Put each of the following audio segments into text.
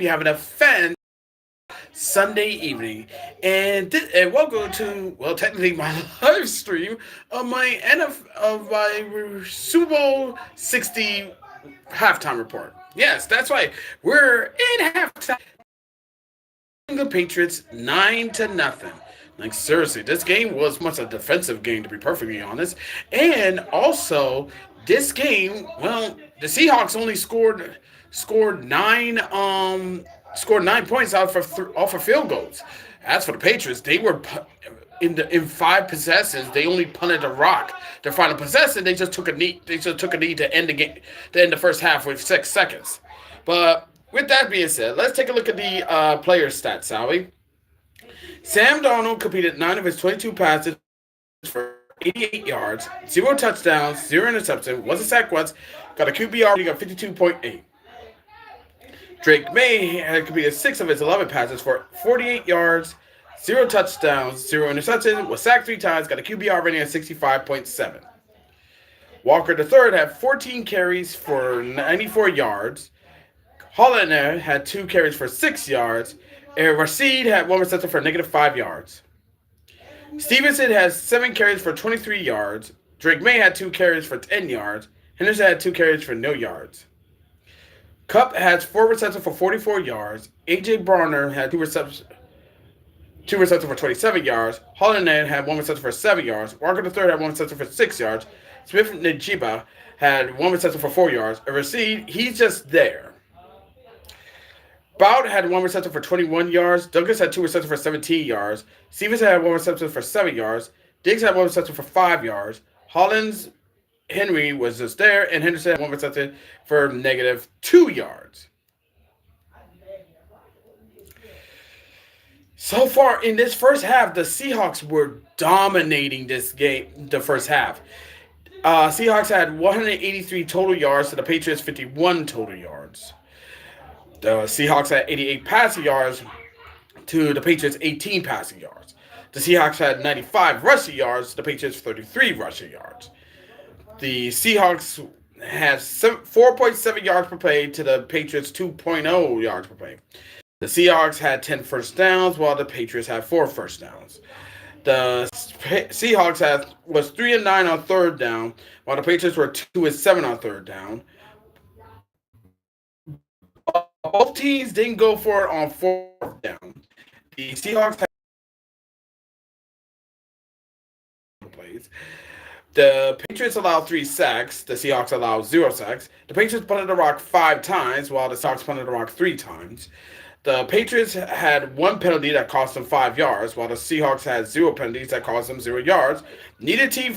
hope you're having a fan Sunday evening. And welcome to, well, technically my live stream of my Super Bowl 60 halftime report. Yes, that's right. We're in halftime. The Patriots 9-0. Like seriously, this game was much a defensive game to be perfectly honest. And also, this game, well, the Seahawks only scored nine points off of field goals. As for the Patriots, they were in five possessions. They only punted a rock. Their final possession, they just took a knee. They just took a knee to end the game, to end the first half with 6 seconds. But with that being said, let's take a look at the player stats, Sally. Sam Darnold completed 9 of his 22 passes for 88 yards, 0 touchdowns, 0 interceptions, was a sack once, got a QBR rating of 52.8. Drake May had completed 6 of his 11 passes for 48 yards, 0 touchdowns, 0 interceptions, was sacked 3 times, got a QBR rating of 65.7. Walker III had 14 carries for 94 yards. Hollander had 2 carries for 6 yards. And Rashid had 1 reception for -5 yards. Stevenson has 7 carries for 23 yards. Drake May had 2 carries for 10 yards. Henderson had 2 carries for no yards. Kupp has 4 receptions for 44 yards. A.J. Barner had 2 receptions for 27 yards. Hollander had 1 reception for 7 yards. Walker III had 1 reception for 6 yards. Smith Najiba had 1 reception for 4 yards. And Rashid, he's just there. Bout had 1 reception for 21 yards. Douglas had 2 receptions for 17 yards. Stevenson had 1 reception for 7 yards. Diggs had 1 reception for 5 yards. Hollins Henry was just there, and Henderson had 1 reception for -2 yards. So far in this first half, the Seahawks were dominating this game, the first half. Seahawks had 183 total yards to the Patriots 51 total yards. The Seahawks had 88 passing yards to the Patriots 18 passing yards. The Seahawks had 95 rushing yards to the Patriots 33 rushing yards. The Seahawks had 4.7 yards per play to the Patriots 2.0 yards per play. The Seahawks had 10 first downs while the Patriots had 4 first downs. The Seahawks was 3 and 9 on third down while the Patriots were 2 and 7 on third down. Both teams didn't go for it on fourth down. The Seahawks had plays. The Patriots allowed 3 sacks. The Seahawks allowed 0 sacks. The Patriots punted the rock 5 times, while the Seahawks punted the rock 3 times. The Patriots had 1 penalty that cost them 5 yards, while the Seahawks had 0 penalties that cost them 0 yards. Neither team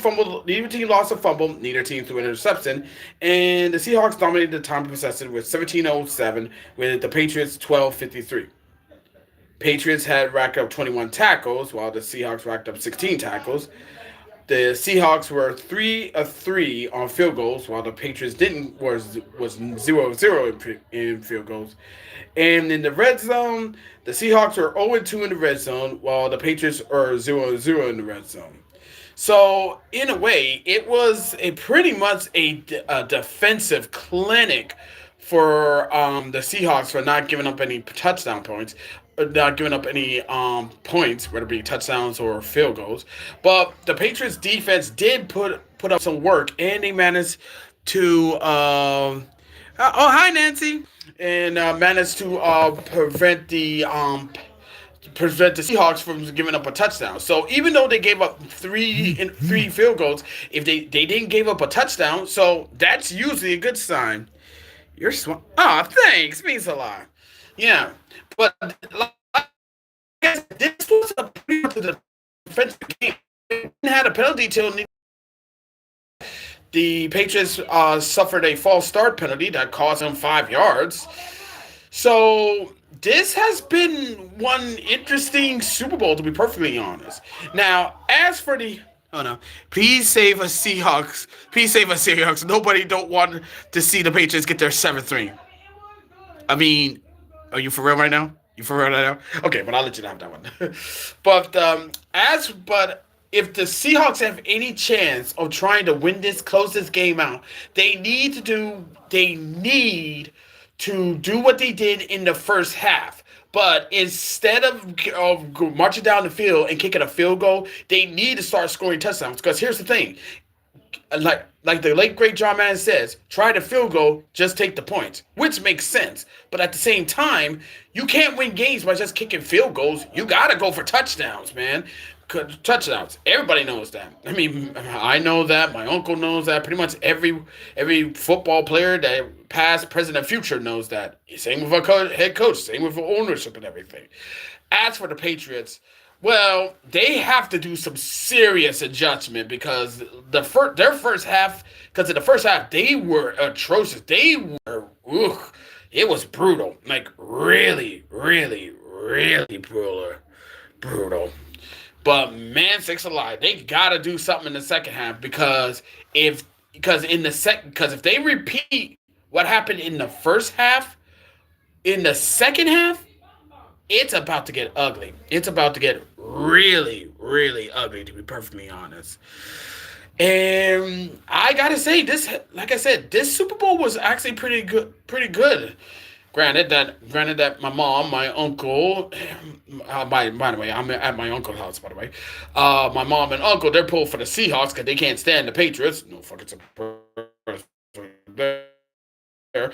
lost a fumble. Neither team threw an interception. And the Seahawks dominated the time of possession with 17:07, with the Patriots 12:53. Patriots had racked up 21 tackles, while the Seahawks racked up 16 tackles. The Seahawks were 3 of 3 on field goals, while the Patriots was 0 of 0 in field goals. And in the red zone, the Seahawks were 0-2 in the red zone, while the Patriots are 0-0 in the red zone. So, in a way, it was pretty much a defensive clinic for the Seahawks for not giving up any touchdown points, not giving up any points, whether it be touchdowns or field goals. But the Patriots defense did put up some work, and they managed to oh, hi Nancy, and managed to prevent the Seahawks from giving up a touchdown. So even though they gave up three field goals, if they didn't give up a touchdown, so that's usually a good sign. You're smart. Oh, thanks. Means a lot. Yeah, but this was a pretty much the defensive game. They didn't have a penalty till the Patriots suffered a false start penalty that cost them 5 yards. So this has been one interesting Super Bowl, to be perfectly honest. Now, as for the please save us Seahawks. Please save us Seahawks. Nobody don't want to see the Patriots get their 7-3. I mean, are you for real right now? You for real right now? Okay, but I'll let you have that one. But if the Seahawks have any chance of trying to close this game out, they need to do what they did in the first half. But instead of marching down the field and kicking a field goal, they need to start scoring touchdowns. Because here's the thing, like the late great John Madden says, try the field goal, just take the points, which makes sense. But at the same time, you can't win games by just kicking field goals. You gotta go for touchdowns, man. Touchdowns. Everybody knows that. I mean, I know that. My uncle knows that. Pretty much every football player that past, present, and future knows that. Same with our head coach. Same with ownership and everything. As for the Patriots, well, they have to do some serious adjustment because their first half, because in the first half they were atrocious. They were, it was brutal, like really, really, really brutal. But man, sakes alive, they gotta do something in the second half because if they repeat what happened in the first half, in the second half, it's about to get ugly. It's about to get really, really ugly, to be perfectly honest. And I gotta say, like I said, this Super Bowl was actually pretty good. Pretty good. Granted that my mom, my uncle, by the way, I'm at my uncle's house. By the way, my mom and uncle, they're pulling for the Seahawks because they can't stand the Patriots. No fucking surprise there.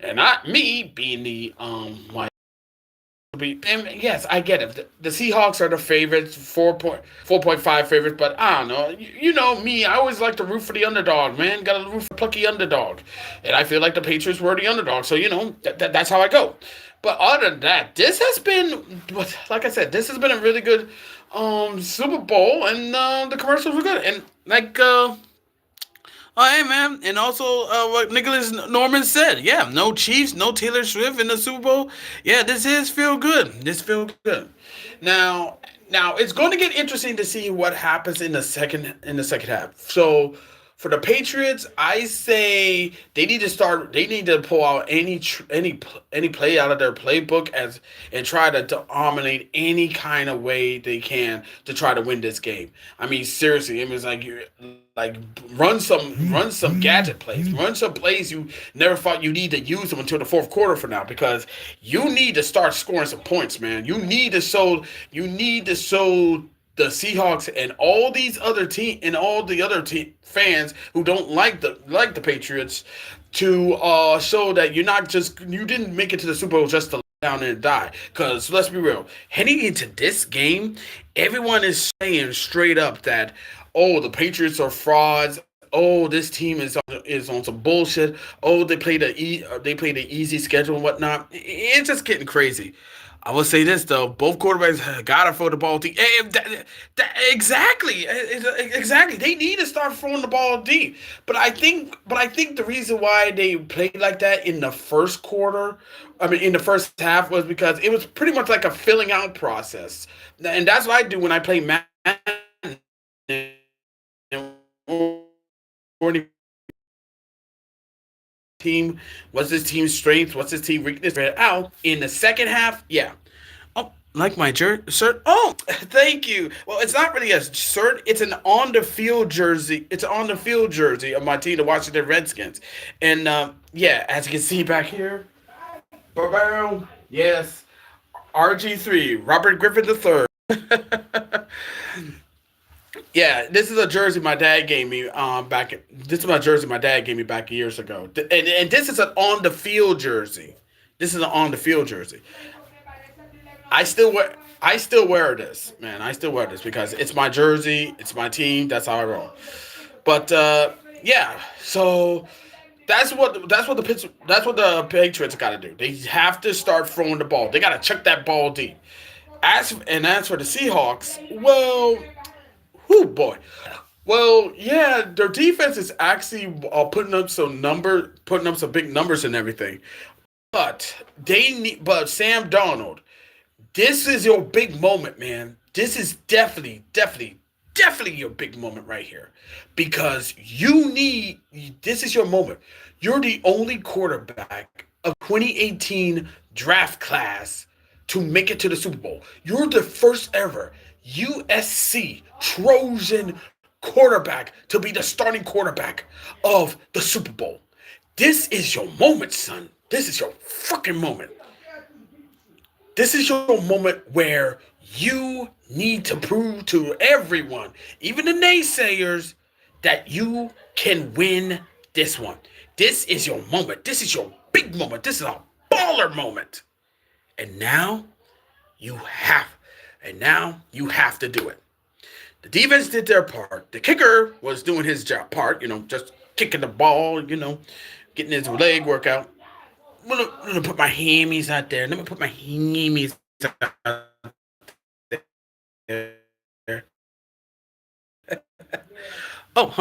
And not me being the my and yes, I get it. The Seahawks are the favorites, 4.5 favorites, but I don't know. You know me, I always like to root for the underdog, man. Got to root for plucky underdog, and I feel like the Patriots were the underdog, so that's how I go. But other than that, this has been, like I said, this has been a really good Super Bowl, and the commercials were good, and like. Oh, hey, man. And also, what Nicholas Norman said. Yeah, no Chiefs, no Taylor Swift in the Super Bowl. Yeah, this is feel good. This feel good. Now, now it's going to get interesting to see what happens in the second half. So, for the Patriots, I say they need to start. They need to pull out any play out of their playbook and try to dominate any kind of way they can to try to win this game. I mean, seriously, it was like you like run some gadget plays, run some plays you never thought you need to use them until the fourth quarter for now because you need to start scoring some points, man. You need to show the Seahawks and all these other team and all the other fans who don't like the Patriots to show that you didn't make it to the Super Bowl just to lay down and die. Because let's be real, heading into this game, everyone is saying straight up that the Patriots are frauds. Oh, this team is on some bullshit. Oh, they played the easy schedule and whatnot. It's just getting crazy. I will say this though: both quarterbacks gotta throw the ball deep. Exactly, exactly. They need to start throwing the ball deep. But I think the reason why they played like that in the first quarter, I mean, in the first half, was because it was pretty much like a filling out process, and that's what I do when I play Madden. Team, what's this team's strength, what's this team weakness, right out in the second half. Yeah. Oh, like my shirt. Oh, thank you. Well, it's not really a shirt, it's an on the field jersey. It's an on the field jersey of my team, the Washington Redskins. And yeah, as you can see back here, yes, RG3, Robert Griffin III. Yeah, this is a jersey my dad gave me back. This is my jersey my dad gave me back years ago, and this is an on the field jersey. This is an on the field jersey. I still wear this, man. I still wear this because it's my jersey, it's my team. That's how I roll. But yeah, so that's what the Patriots got to do. They have to start throwing the ball. They got to chuck that ball deep. As for the Seahawks, well. Oh boy. Well, yeah, their defense is actually putting up some big numbers and everything. But Sam Donald, this is your big moment, man. This is definitely your big moment right here, because this is your moment. You're the only quarterback of 2018 draft class to make it to the Super Bowl. You're the first ever USC Trojan quarterback to be the starting quarterback of the Super Bowl. This is your moment, son. This is your fucking moment. This is your moment where you need to prove to everyone, even the naysayers, that you can win this one. This is your moment. This is your big moment. This is a baller moment. And now you have, and now you have to do it. The defense did their part. The kicker was doing his job part, just kicking the ball, getting his leg workout. I'm gonna put my hammies out there. Let me put my hammies out there. Oh,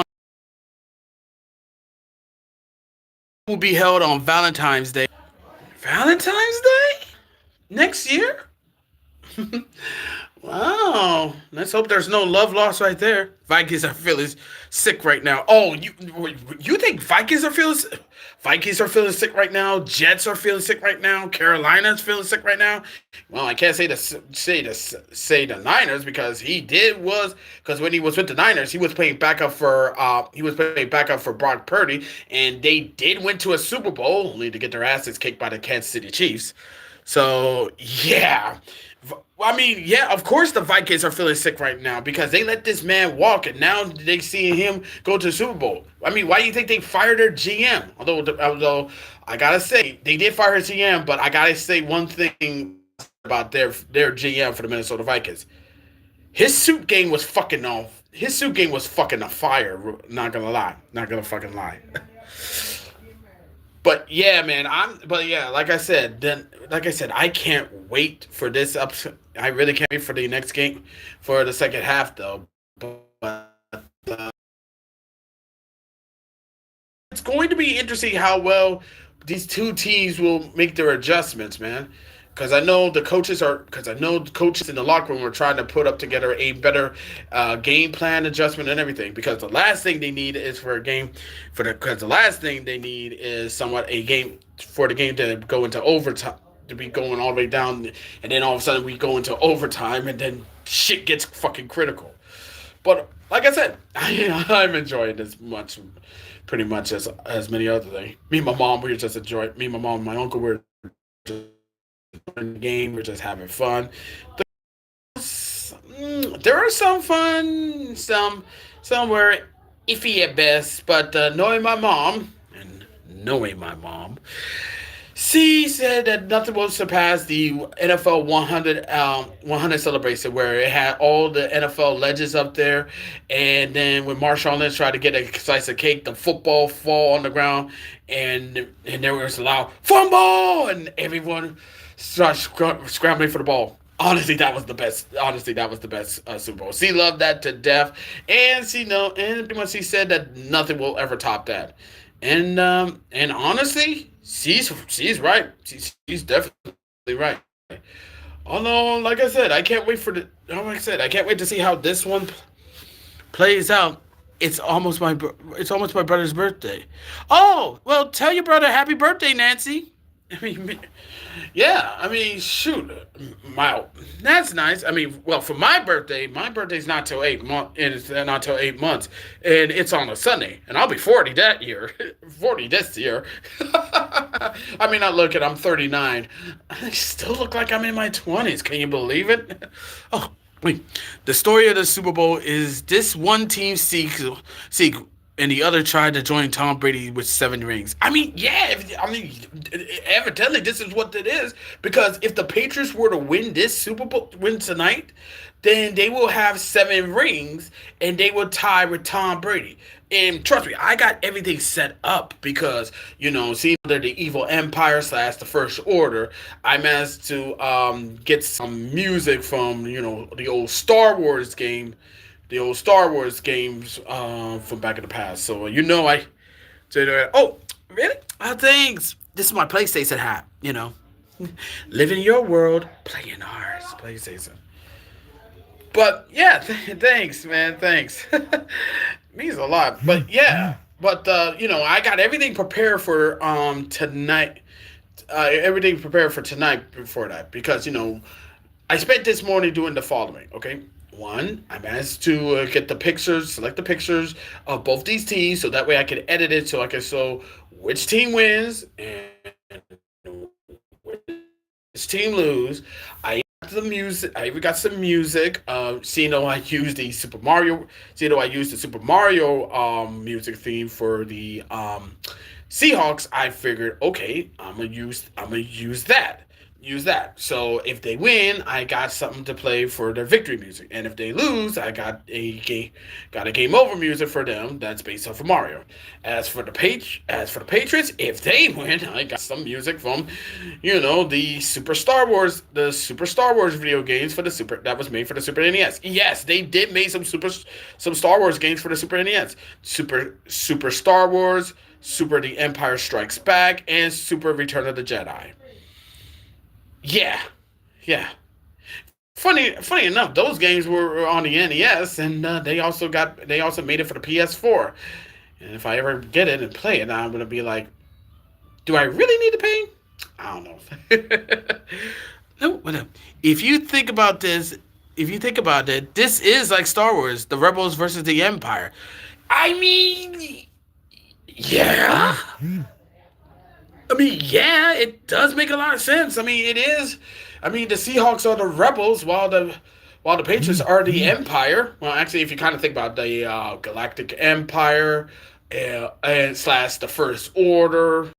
will be held on Valentine's Day. Valentine's Day? Next year? Wow. Let's hope there's no love lost right there. Vikings are feeling sick right now. Oh, you think Vikings are feeling sick right now? Jets are feeling sick right now. Carolina's feeling sick right now. Well, I can't say the Niners because because when he was with the Niners, he was playing backup for Brock Purdy, and they did win to a Super Bowl only to get their asses kicked by the Kansas City Chiefs. So yeah. I mean, yeah, of course the Vikings are feeling sick right now because they let this man walk and now they see him go to the Super Bowl. I mean, why do you think they fired their GM? Although I gotta say they did fire his GM, but I gotta say one thing about their GM for the Minnesota Vikings. His suit game was fucking off. His suit game was fucking a fire. Not gonna lie. Not gonna fucking lie. But yeah, man, like I said, I can't wait for this up. I really can't wait for the next game, for the second half though. But it's going to be interesting how well these two teams will make their adjustments, man. Because I know the coaches in the locker room are trying to put up together a better game plan adjustment and everything. Because the last thing they need is because the last thing they need is somewhat a game for the game to go into overtime, to be going all the way down, and then all of a sudden we go into overtime, and then shit gets fucking critical. But like I said, I'm enjoying this pretty much as many other things. Me and my mom, we were just enjoying. Me and my mom, and my uncle were just enjoying the game. We're just having fun. There are some fun, some were iffy at best. But knowing my mom, she said that nothing will surpass the NFL 100 celebration, where it had all the NFL legends up there, and then when Marshawn Lynch tried to get a slice of cake, the football fall on the ground, and there was a loud fumble, and everyone started scrambling for the ball. Honestly, that was the best. Honestly, that was the best Super Bowl. She loved that to death, and and pretty much she said that nothing will ever top that. And honestly, she's right. She's definitely right. Although, like I said, I can't wait to see how this one plays out. It's almost my brother's birthday. Oh, well, tell your brother happy birthday, Nancy. I mean, yeah, I mean, shoot, my that's nice. I mean, well, for my birthday's not till 8 months, and it's not till 8 months, and it's on a Sunday, and I'll be 40 that year, 40 this year. I mean, not looking, I'm 39. I still look like I'm in my 20s. Can you believe it? Oh, wait. The story of the Super Bowl is this one team seek and the other tried to join Tom Brady with 7 rings. I mean, yeah. Evidently, this is what it is. Because if the Patriots were to win this Super Bowl, win tonight, then they will have 7 rings, and they will tie with Tom Brady. And trust me, I got everything set up because, seeing under the evil empire / the First Order, I managed to get some music from, the old Star Wars games from back in the past. So I said, oh, really? Oh, thanks. This is my PlayStation hat. Live in your world, play in ours. PlayStation. But yeah, thanks, man. Thanks. Means a lot. But yeah, I got everything prepared for tonight. Everything prepared for tonight before that because I spent this morning doing the following. Okay, one, I managed to get the pictures, select the pictures of both these teams, so that way I can edit it, so I can show which team wins and which team lose. I got the music. I even got some music. Seeing though I used the Super Mario, seeing though I used the Super Mario music theme for the Seahawks, I figured, okay, I'm gonna use that. Use that. So if they win, I got something to play for their victory music, and if they lose, I got a game over music for them that's based off of Mario. As for the Patriots, if they win, I got some music from, the Super Star Wars video games for the Super that was made for the Super NES. Yes, they did make some Star Wars games for the Super NES. Super Star Wars, Super The Empire Strikes Back, and Super Return of the Jedi. Yeah, yeah. Funny enough, those games were on the NES, and they also made it for the PS4. And if I ever get it and play it, I'm gonna be like, do I really need to pay? I don't know. No, whatever. If you think about this, if you think about it, this is like Star Wars: The Rebels versus the Empire. I mean, yeah. Yeah, it does make a lot of sense. It is. The Seahawks are the rebels, while the Patriots are the Empire. Well, actually, if you kind of think about the Galactic Empire, and slash the First Order.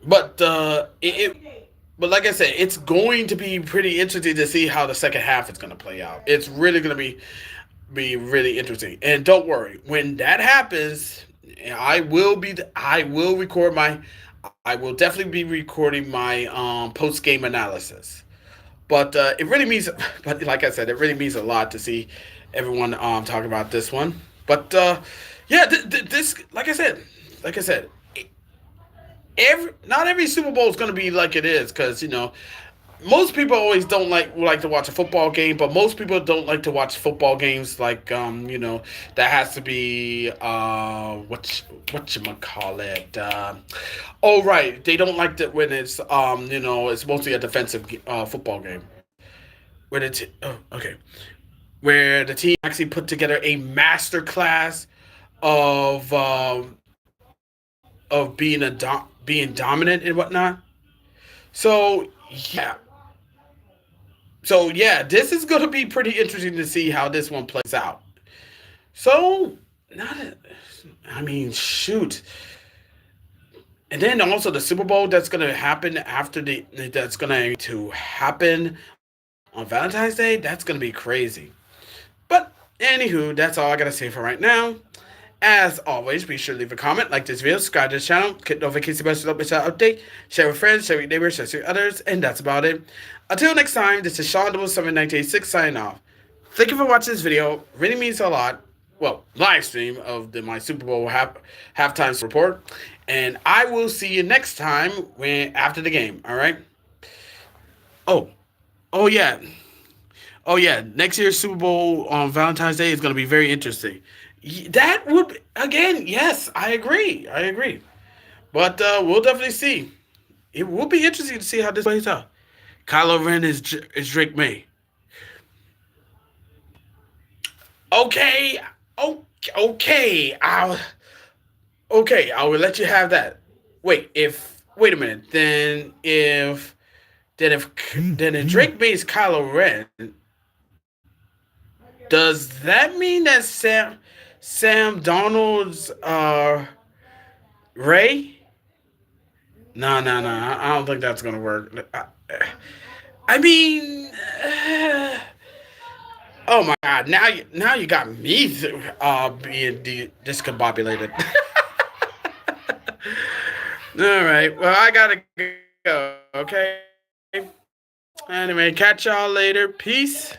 But but like I said, it's going to be pretty interesting to see how the second half is going to play out. It's really going to be really interesting. And don't worry, when that happens, I will record my I will definitely be recording my post game analysis. But it really means but like I said, it really means a lot to see everyone talking about this one. But yeah, this like I said, every not every Super Bowl is going to be like it is, cuz most people always don't like to watch a football game, but most people don't like to watch football games like that has to be what you call it. Oh right, they don't like that when it's mostly a defensive football game. When it's okay, where the team actually put together a master class of being dominant and whatnot. So yeah, so this is going to be pretty interesting to see how this one plays out. So, not, shoot, and then also the Super Bowl that's going to happen that's going to happen on Valentine's Day. That's going to be crazy. But anywho, that's all I gotta say for right now. As always, be sure to leave a comment, like this video, subscribe to this channel, click notification bell so don't miss out update, share with friends, share with neighbors, share with others, and that's about it. Until next time, this is Sean 71986 signing off. Thank you for watching this video. Really means a lot. Well, live stream of my Super Bowl halftime report. And I will see you next time after the game. All right. Oh, oh yeah. Oh yeah, next year's Super Bowl on Valentine's Day is going to be very interesting. That would again, yes, I agree. I agree. But we'll definitely see. It will be interesting to see how this plays out. Kylo Ren is Drake May. Okay, okay, I will let you have that. Wait a minute. Then if Drake May is Kylo Ren, does that mean that Sam Donald's Ray? No, no, no. I don't think that's gonna work. I mean, oh my God! Now you got me being discombobulated. All right. Well, I gotta go. Okay. Anyway, catch y'all later. Peace.